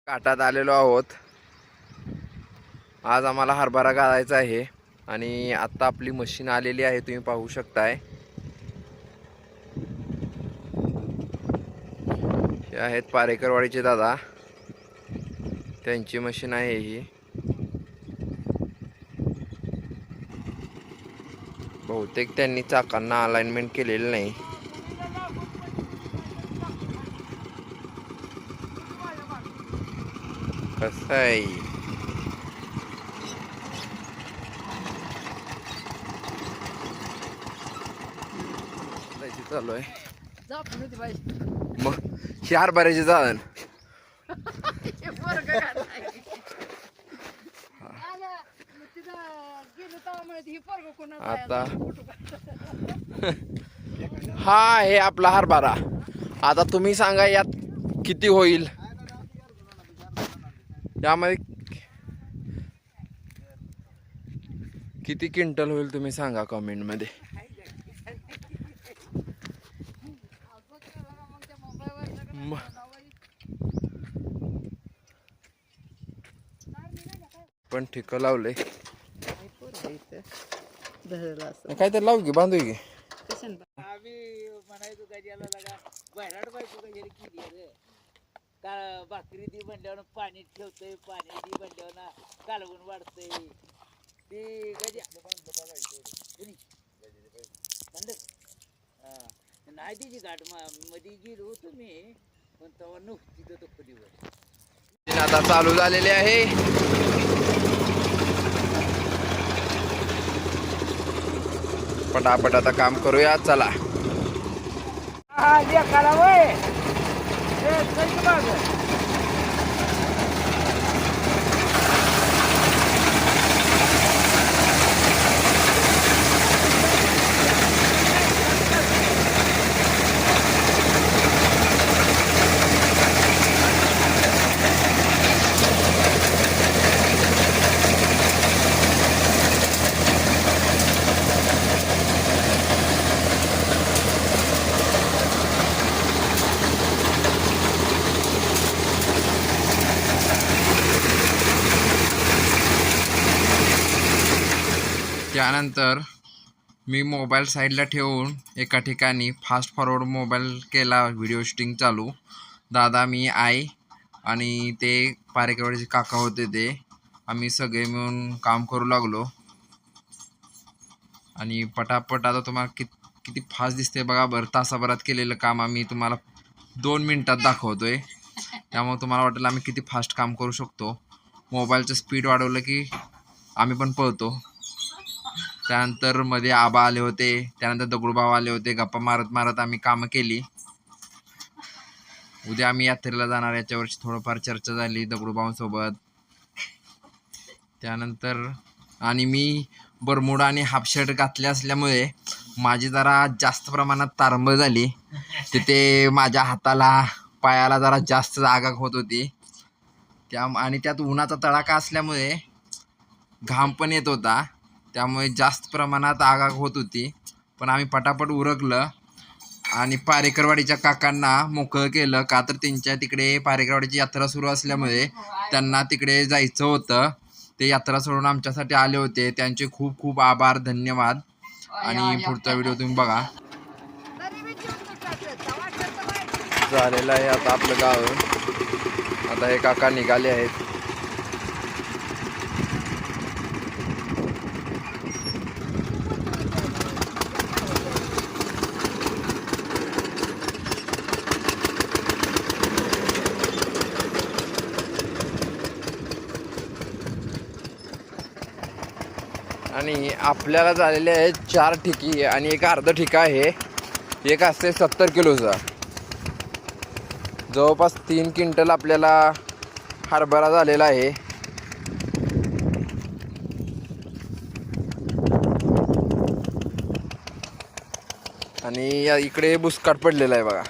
काटात आलेलो आहोत। आज आम्हाला हरभरा घालायचा आहे आणि आता आपली मशीन आलेली आहे, तुम्ही पाहू शकताय। हे आहेत पारेकरवाडीचे दादा, त्यांची मशीन आहे ही। बहुतेक त्यांनी चाकांना अलाइनमेंट केलेलं नाही। कसं आहे चालू आहे मग ही हरभऱ्याची जाळण आता हा हे आपला हरभरा। आता तुम्ही सांगा यात किती होईल, यामध्ये किती क्विंटल होईल तुम्ही सांगा कमेंट मध्ये। पण ठिक लावले काय तर लावू की बांधू की भाकरी दी म्हणल्यावर पाणी ठेवतोय, पाणी दी म्हणल्यावर कालवून वाढतंय ते गजी नाही तिची गाठ मध्ये गेलो होतो मी, पण तेव्हा नव्हती तिथं खोलीवर। आता चालू झालेले आहे। पटापट आता काम करूया चला। त्यानंतर मी मोबाईल साईडला ठेवून एका ठिकाणी फास्ट फॉरवर्ड मोबाईल केला, व्हिडिओ शूटिंग चालू। दादा, मी, आई आणि ते पारेकरवाडीचे काका होते, ते आम्ही सगळे मिळून काम करू लागलो। आणि पटापट आता तुम्हाला किती फास्ट दिसते बघा बरं। तासाभरात केलेलं काम आम्ही तुम्हाला 2 मिनिटात दाखवतोय, त्यामुळे तुम्हाला वाटेल आम्ही किती फास्ट काम करू शकतो। मोबाईलचं स्पीड वाढवलं की आम्ही पण पळतो। त्यानंतर मध्ये आबा आले होते, त्यानंतर दगडूभाऊ आले होते। गप्पा मारत मारत आम्ही कामं केली। उद्या आम्ही यात्रेला जाणार, याच्यावरची थोडंफार चर्चा झाली दगडूभाऊंसोबत। त्यानंतर आणि मी बरमुडा आणि हाफ शर्ट घातले असल्यामुळे माझी जरा जास्त प्रमाणात तारंबळ झाली, तिथे माझ्या हाताला पायाला जरा जास्त आग होत होती। आणि त्यात उन्हाचा तडाखा असल्यामुळे घाम पण येत होता, त्यामुळे जास्त प्रमाणात आग होत होती। पण आम्ही पटापट उरकलं आणि पारेकरवाडीच्या काकांना मोकळं केलं, का तर त्यांच्या तिकडे पारेकरवाडीची यात्रा सुरू असल्यामुळे त्यांना तिकडे जायचं होतं। ते यात्रा सोडून आमच्यासाठी आले होते, त्यांचे खूप खूप आभार, धन्यवाद। आणि पुढचा व्हिडिओ तुम्ही बघा। झालेलं आहे आता आपलं गाव। आता हे काका निघाले आहेत। आणि आपल्याला झालेले आहेत 4 ठिकी आणि एक अर्ध ठिका आहे। एक असते 70 किलोचा। जवळपास 3 क्विंटल आपल्याला हरभरा झालेला आहे। आणि इकडे बुसकाट पडलेला आहे बघा।